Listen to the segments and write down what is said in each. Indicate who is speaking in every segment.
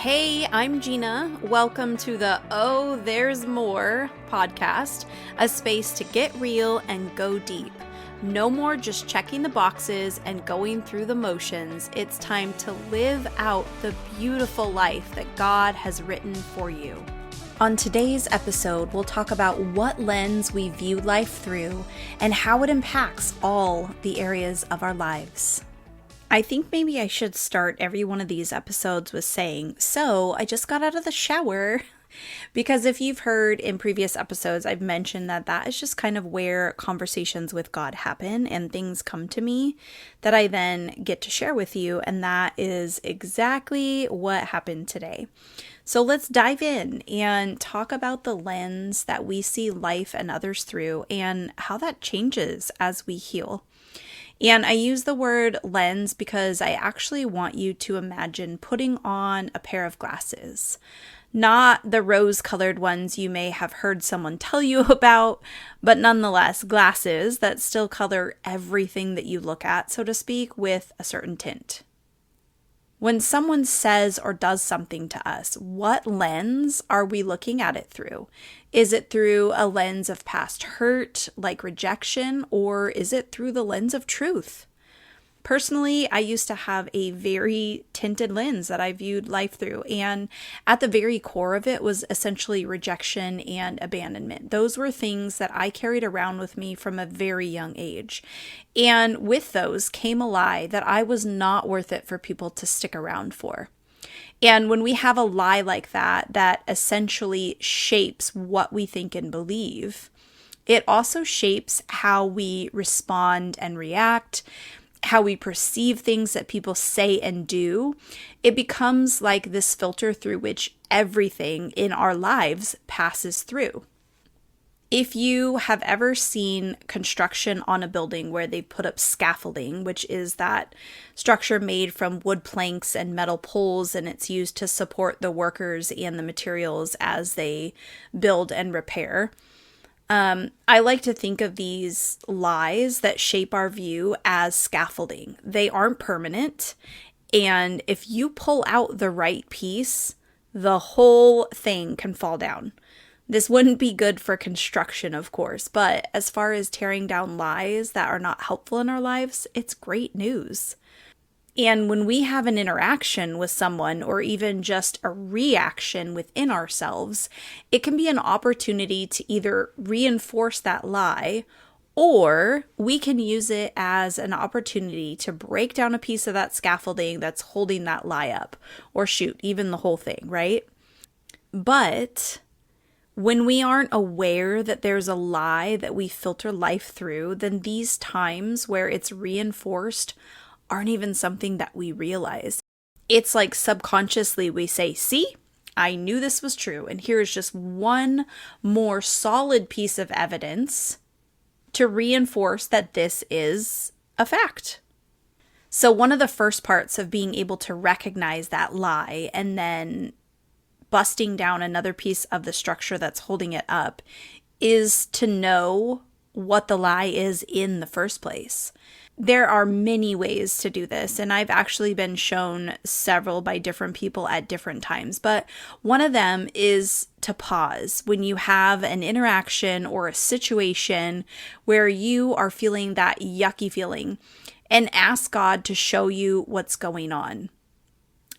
Speaker 1: Hey, I'm Gina. Welcome to the Oh, There's More podcast, a space to get real and go deep. No more just checking the boxes and going through the motions. It's time to live out the beautiful life that God has written for you. On today's episode, we'll talk about what lens we view life through and how it impacts all the areas of our lives. I think maybe I should start every one of these episodes with saying, so I just got out of the shower, because if you've heard in previous episodes, I've mentioned that is just kind of where conversations with God happen and things come to me that I then get to share with you. And that is exactly what happened today. So let's dive in and talk about the lens that we see life and others through and how that changes as we heal. And I use the word lens because I actually want you to imagine putting on a pair of glasses. Not the rose-colored ones you may have heard someone tell you about, but nonetheless, glasses that still color everything that you look at, so to speak, with a certain tint. When someone says or does something to us, what lens are we looking at it through? Is it through a lens of past hurt, like rejection, or is it through the lens of truth? Personally, I used to have a very tinted lens that I viewed life through, and at the very core of it was essentially rejection and abandonment. Those were things that I carried around with me from a very young age. And with those came a lie that I was not worth it for people to stick around for. And when we have a lie like that, that essentially shapes what we think and believe, it also shapes how we respond and react, how we perceive things that people say and do. It becomes like this filter through which everything in our lives passes through. If you have ever seen construction on a building where they put up scaffolding, which is that structure made from wood planks and metal poles, and it's used to support the workers and the materials as they build and repair. I like to think of these lies that shape our view as scaffolding. They aren't permanent, and if you pull out the right piece, the whole thing can fall down. This wouldn't be good for construction, of course, but as far as tearing down lies that are not helpful in our lives, it's great news. And when we have an interaction with someone or even just a reaction within ourselves, it can be an opportunity to either reinforce that lie, or we can use it as an opportunity to break down a piece of that scaffolding that's holding that lie up, or shoot, even the whole thing, right? But when we aren't aware that there's a lie that we filter life through, then these times where it's reinforced aren't even something that we realize. It's like subconsciously we say, see, I knew this was true, and here is just one more solid piece of evidence to reinforce that this is a fact. So one of the first parts of being able to recognize that lie and then busting down another piece of the structure that's holding it up is to know what the lie is in the first place. There are many ways to do this, and I've actually been shown several by different people at different times, but one of them is to pause when you have an interaction or a situation where you are feeling that yucky feeling and ask God to show you what's going on.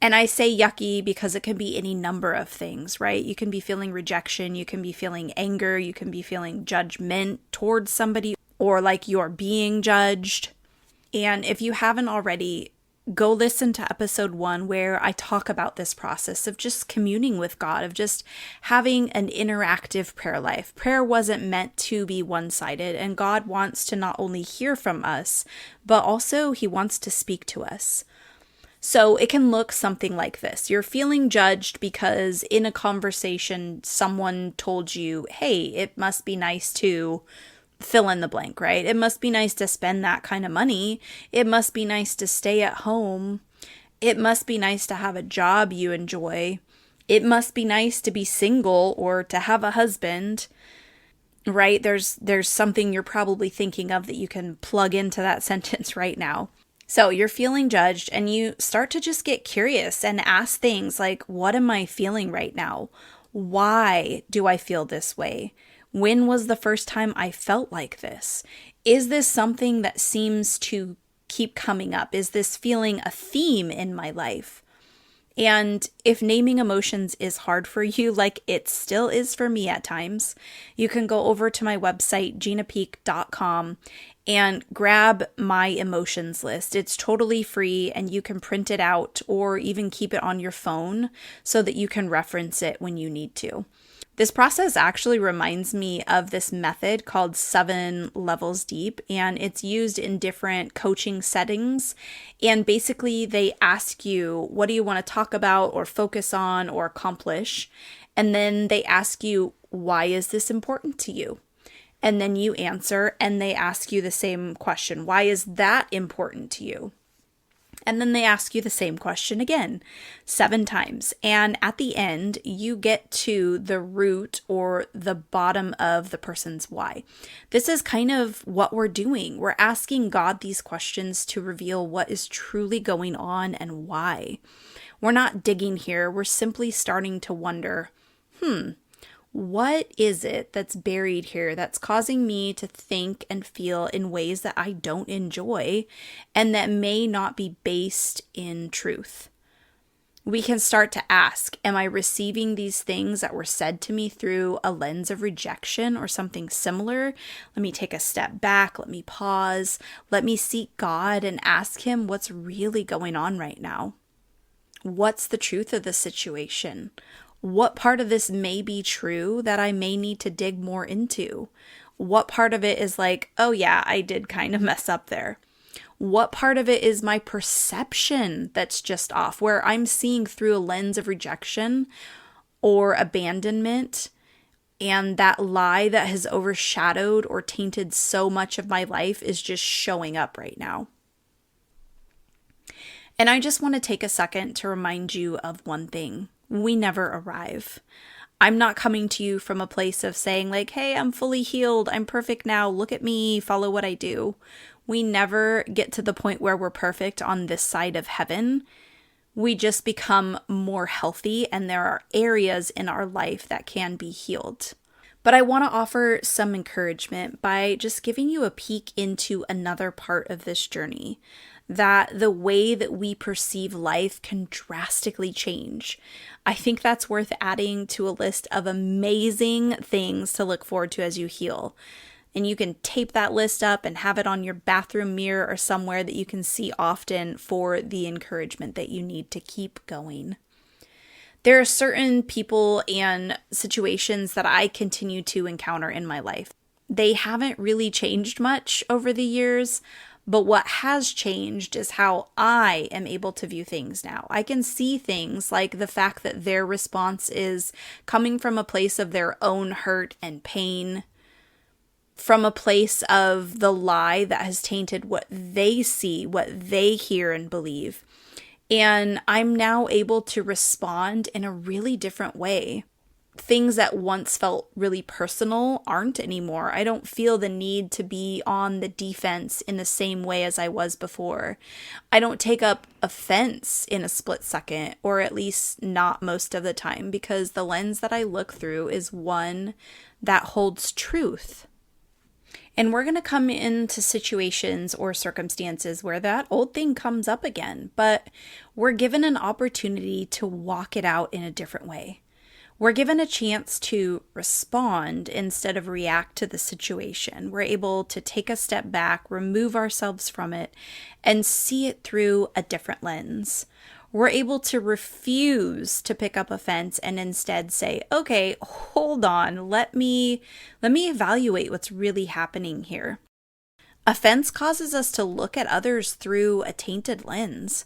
Speaker 1: And I say yucky because it can be any number of things, right? You can be feeling rejection, you can be feeling anger, you can be feeling judgment towards somebody, or like you're being judged. And if you haven't already, go listen to episode 1 where I talk about this process of just communing with God, of just having an interactive prayer life. Prayer wasn't meant to be one-sided, and God wants to not only hear from us, but also He wants to speak to us. So it can look something like this. You're feeling judged because in a conversation, someone told you, hey, it must be nice to fill in the blank, right? It must be nice to spend that kind of money. It must be nice to stay at home. It must be nice to have a job you enjoy. It must be nice to be single or to have a husband, right? There's something you're probably thinking of that you can plug into that sentence right now. So you're feeling judged and you start to just get curious and ask things like, what am I feeling right now? Why do I feel this way? When was the first time I felt like this? Is this something that seems to keep coming up? Is this feeling a theme in my life? And if naming emotions is hard for you, like it still is for me at times, you can go over to my website, ginapeak.com, and grab my emotions list. It's totally free and you can print it out or even keep it on your phone so that you can reference it when you need to. This process actually reminds me of this method called 7 Levels Deep, and it's used in different coaching settings. And basically, they ask you, what do you want to talk about or focus on or accomplish? And then they ask you, why is this important to you? And then you answer, and they ask you the same question. Why is that important to you? And then they ask you the same question again, 7 times. And at the end, you get to the root or the bottom of the person's why. This is kind of what we're doing. We're asking God these questions to reveal what is truly going on and why. We're not digging here. We're simply starting to wonder, what is it that's buried here that's causing me to think and feel in ways that I don't enjoy and that may not be based in truth? We can start to ask, am I receiving these things that were said to me through a lens of rejection or something similar? Let me take a step back. Let me pause. Let me seek God and ask Him what's really going on right now. What's the truth of the situation? What part of this may be true that I may need to dig more into? What part of it is like, oh yeah, I did kind of mess up there? What part of it is my perception that's just off, where I'm seeing through a lens of rejection or abandonment, and that lie that has overshadowed or tainted so much of my life is just showing up right now? And I just want to take a second to remind you of one thing. We never arrive. I'm not coming to you from a place of saying like, hey, I'm fully healed. I'm perfect now. Look at me. Follow what I do. We never get to the point where we're perfect on this side of heaven. We just become more healthy, and there are areas in our life that can be healed. But I want to offer some encouragement by just giving you a peek into another part of this journey, that the way that we perceive life can drastically change. I think that's worth adding to a list of amazing things to look forward to as you heal. And you can tape that list up and have it on your bathroom mirror or somewhere that you can see often for the encouragement that you need to keep going. There are certain people and situations that I continue to encounter in my life. They haven't really changed much over the years, but what has changed is how I am able to view things now. I can see things like the fact that their response is coming from a place of their own hurt and pain, from a place of the lie that has tainted what they see, what they hear and believe. And I'm now able to respond in a really different way. Things that once felt really personal aren't anymore. I don't feel the need to be on the defense in the same way as I was before. I don't take up offense in a split second, or at least not most of the time, because the lens that I look through is one that holds truth. And we're going to come into situations or circumstances where that old thing comes up again, but we're given an opportunity to walk it out in a different way. We're given a chance to respond instead of react to the situation. We're able to take a step back, remove ourselves from it, and see it through a different lens. We're able to refuse to pick up offense and instead say, okay, hold on, let me evaluate what's really happening here. Offense causes us to look at others through a tainted lens.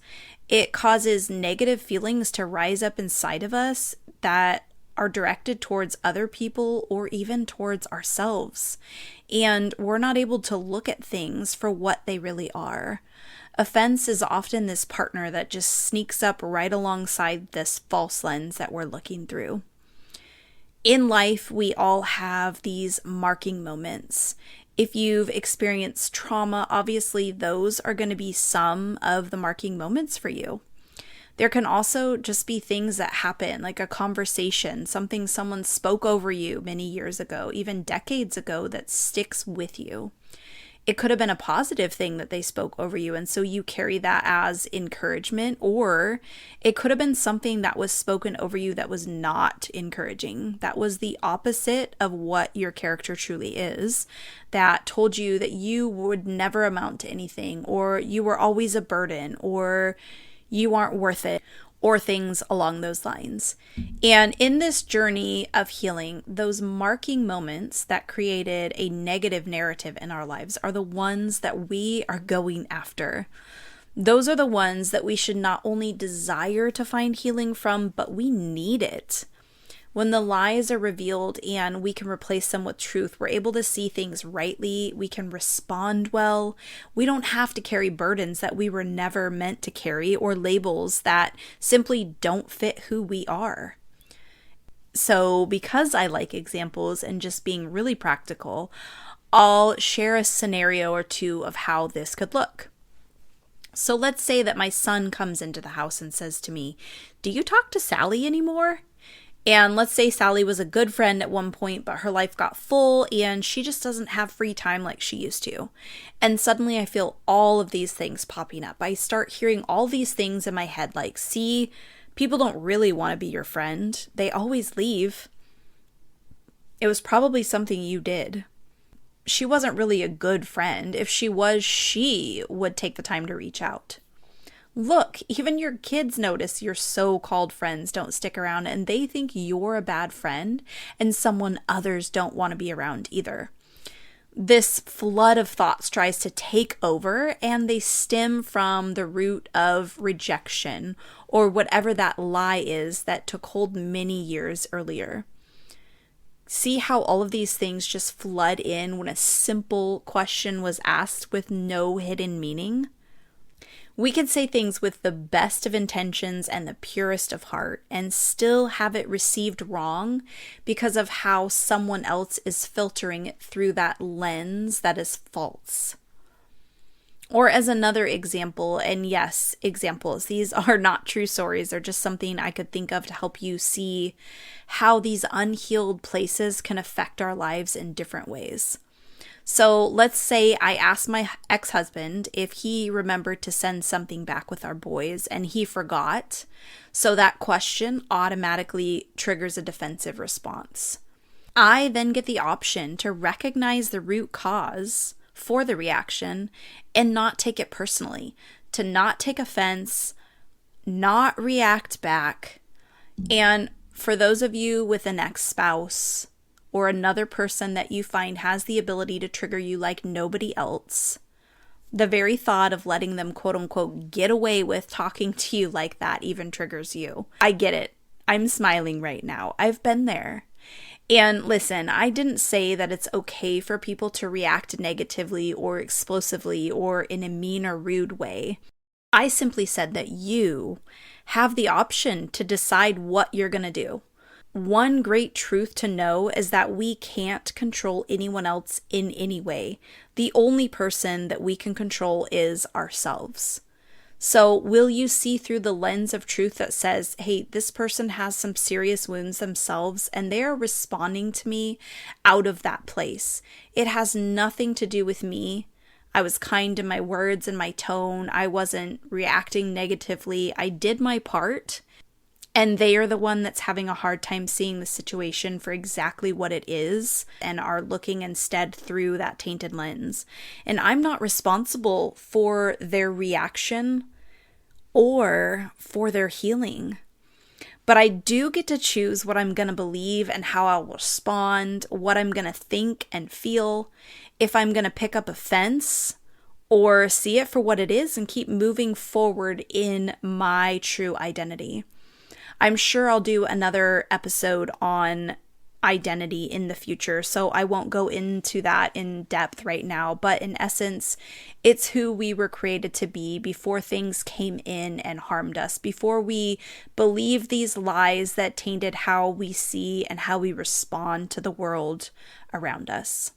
Speaker 1: It causes negative feelings to rise up inside of us that are directed towards other people or even towards ourselves. And we're not able to look at things for what they really are. Offense is often this partner that just sneaks up right alongside this false lens that we're looking through. In life, we all have these marking moments. If you've experienced trauma, obviously those are going to be some of the marking moments for you. There can also just be things that happen, like a conversation, something someone spoke over you many years ago, even decades ago, that sticks with you. It could have been a positive thing that they spoke over you, and so you carry that as encouragement, or it could have been something that was spoken over you that was not encouraging, that was the opposite of what your character truly is, that told you that you would never amount to anything, or you were always a burden, or you aren't worth it, or things along those lines. And in this journey of healing, those marking moments that created a negative narrative in our lives are the ones that we are going after. Those are the ones that we should not only desire to find healing from, but we need it. When the lies are revealed and we can replace them with truth, we're able to see things rightly. We can respond well. We don't have to carry burdens that we were never meant to carry, or labels that simply don't fit who we are. So because I like examples and just being really practical, I'll share a scenario or two of how this could look. So let's say that my son comes into the house and says to me, "Do you talk to Sally anymore?" And let's say Sally was a good friend at one point, but her life got full and she just doesn't have free time like she used to. And suddenly I feel all of these things popping up. I start hearing all these things in my head like, see, people don't really want to be your friend. They always leave. It was probably something you did. She wasn't really a good friend. If she was, she would take the time to reach out. Look, even your kids notice your so-called friends don't stick around and they think you're a bad friend and someone others don't want to be around either. This flood of thoughts tries to take over, and they stem from the root of rejection or whatever that lie is that took hold many years earlier. See how all of these things just flood in when a simple question was asked with no hidden meaning? We can say things with the best of intentions and the purest of heart and still have it received wrong because of how someone else is filtering it through that lens that is false. Or as another example, and yes, examples, these are not true stories, they're just something I could think of to help you see how these unhealed places can affect our lives in different ways. So let's say I asked my ex-husband if he remembered to send something back with our boys and he forgot. So that question automatically triggers a defensive response. I then get the option to recognize the root cause for the reaction and not take it personally, to not take offense, not react back. And for those of you with an ex-spouse, or another person that you find has the ability to trigger you like nobody else, the very thought of letting them quote unquote get away with talking to you like that even triggers you. I get it. I'm smiling right now. I've been there. And listen, I didn't say that it's okay for people to react negatively or explosively or in a mean or rude way. I simply said that you have the option to decide what you're going to do. One great truth to know is that we can't control anyone else in any way. The only person that we can control is ourselves. So will you see through the lens of truth that says, hey, this person has some serious wounds themselves and they are responding to me out of that place. It has nothing to do with me. I was kind in my words and my tone. I wasn't reacting negatively. I did my part. And they are the one that's having a hard time seeing the situation for exactly what it is and are looking instead through that tainted lens. And I'm not responsible for their reaction or for their healing. But I do get to choose what I'm going to believe and how I'll respond, what I'm going to think and feel, if I'm going to pick up offense or see it for what it is and keep moving forward in my true identity. I'm sure I'll do another episode on identity in the future, so I won't go into that in depth right now. But in essence, it's who we were created to be before things came in and harmed us, before we believed these lies that tainted how we see and how we respond to the world around us.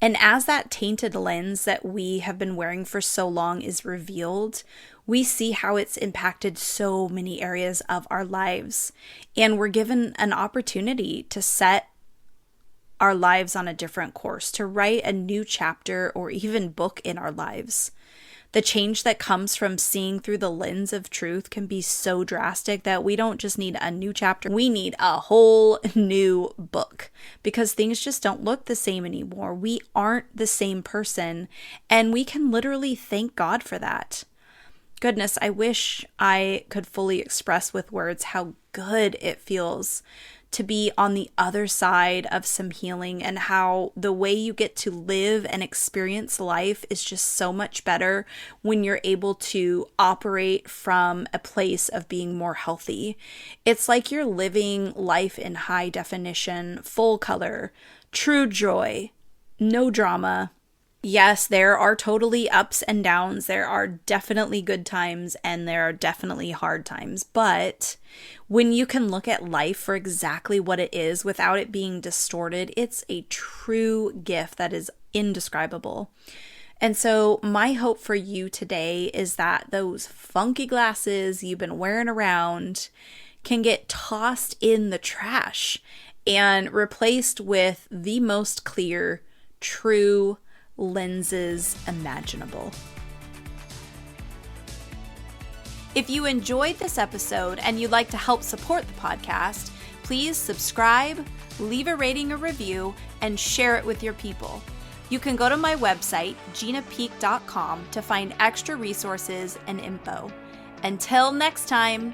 Speaker 1: And as that tainted lens that we have been wearing for so long is revealed, we see how it's impacted so many areas of our lives. And we're given an opportunity to set our lives on a different course, to write a new chapter or even book in our lives. The change that comes from seeing through the lens of truth can be so drastic that we don't just need a new chapter, we need a whole new book, because things just don't look the same anymore. We aren't the same person, and we can literally thank God for that. Goodness, I wish I could fully express with words how good it feels to be on the other side of some healing, and how the way you get to live and experience life is just so much better when you're able to operate from a place of being more healthy. It's like you're living life in high definition, full color, true joy, no drama. Yes, there are totally ups and downs. There are definitely good times and there are definitely hard times. But when you can look at life for exactly what it is without it being distorted, it's a true gift that is indescribable. And so my hope for you today is that those funky glasses you've been wearing around can get tossed in the trash and replaced with the most clear, true lenses imaginable. If you enjoyed this episode and you'd like to help support the podcast, please subscribe, leave a rating or review, and share it with your people. You can go to my website, ginapeak.com, to find extra resources and info. Until next time.